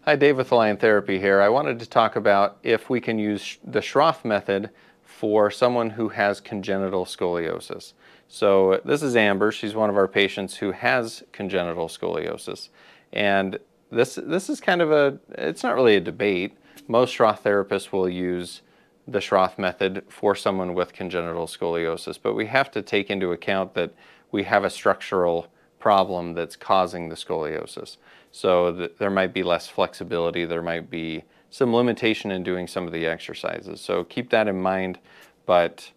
Hi, Dave with Align Therapy here. I wanted to talk about if we can use the Schroth method for someone who has congenital scoliosis. So this is Amber. She's one of our patients who has congenital scoliosis. And this is kind of it's not really a debate. Most Schroth therapists will use the Schroth method for someone with congenital scoliosis, but we have to take into account that we have a structural problem that's causing the scoliosis. So there might be less flexibility, there might be some limitation in doing some of the exercises. So keep that in mind, but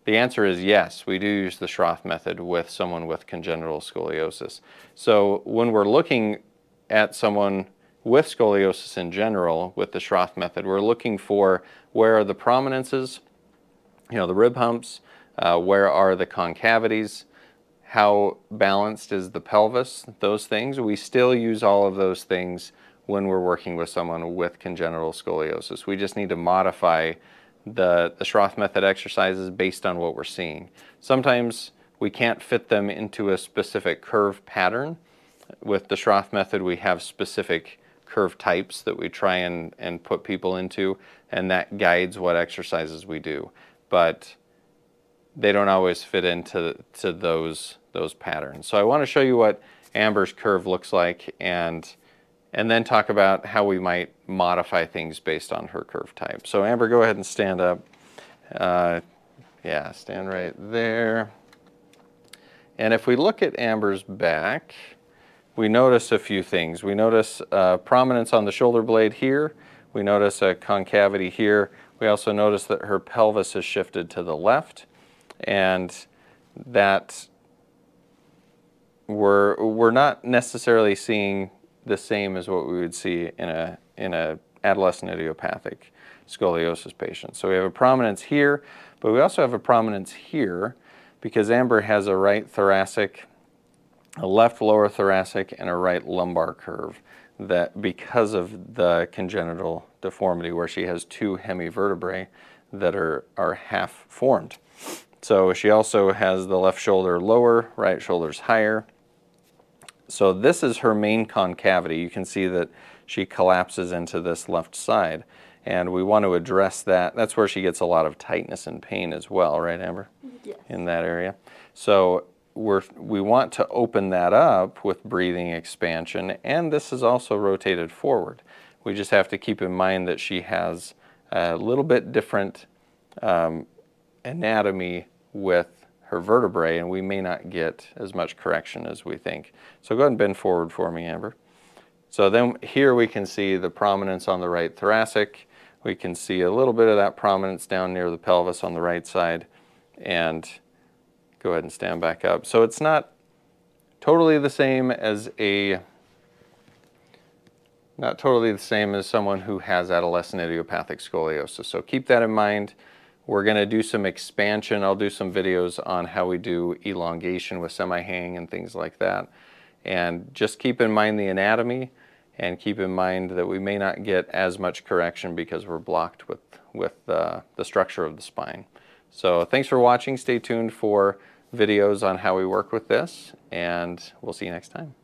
the answer is yes, we do use the Schroth method with someone with congenital scoliosis. So when we're looking at someone with scoliosis in general with the Schroth method, we're looking for where are the prominences, the rib humps, where are the concavities, how balanced is the pelvis, those things. We still use all of those things when we're working with someone with congenital scoliosis. We just need to modify the Schroth method exercises based on what we're seeing. Sometimes we can't fit them into a specific curve pattern. With the Schroth method, we have specific curve types that we try and put people into, and that guides what exercises we do. But they don't always fit into those patterns. So I want to show you what Amber's curve looks like and then talk about how we might modify things based on her curve type. So Amber, go ahead and stand up. Yeah, stand right there. And if we look at Amber's back, we notice a few things. We notice prominence on the shoulder blade here. We notice a concavity here. We also notice that her pelvis is shifted to the left, and that we're not necessarily seeing the same as what we would see in a adolescent idiopathic scoliosis patient. So we have a prominence here, but we also have a prominence here because Amber has a right thoracic, a left lower thoracic, and a right lumbar curve, that because of the congenital deformity where she has two hemivertebrae that are half formed. So she also has the left shoulder lower, right shoulder's higher. So this is her main concavity. You can see that she collapses into this left side, and we want to address that. That's where she gets a lot of tightness and pain as well, right, Amber? Yes. In that area. So we want to open that up with breathing expansion, and this is also rotated forward. We just have to keep in mind that she has a little bit different anatomy with her vertebrae, and we may not get as much correction as we think. So go ahead and bend forward for me, Amber. So then here we can see the prominence on the right thoracic. We can see a little bit of that prominence down near the pelvis on the right side, and go ahead and stand back up. So it's not totally the same as someone who has adolescent idiopathic scoliosis. So keep that in mind. We're going to do some expansion. I'll do some videos on how we do elongation with semi-hang and things like that. And just keep in mind the anatomy, and keep in mind that we may not get as much correction because we're blocked with the structure of the spine. So thanks for watching. Stay tuned for videos on how we work with this, and we'll see you next time.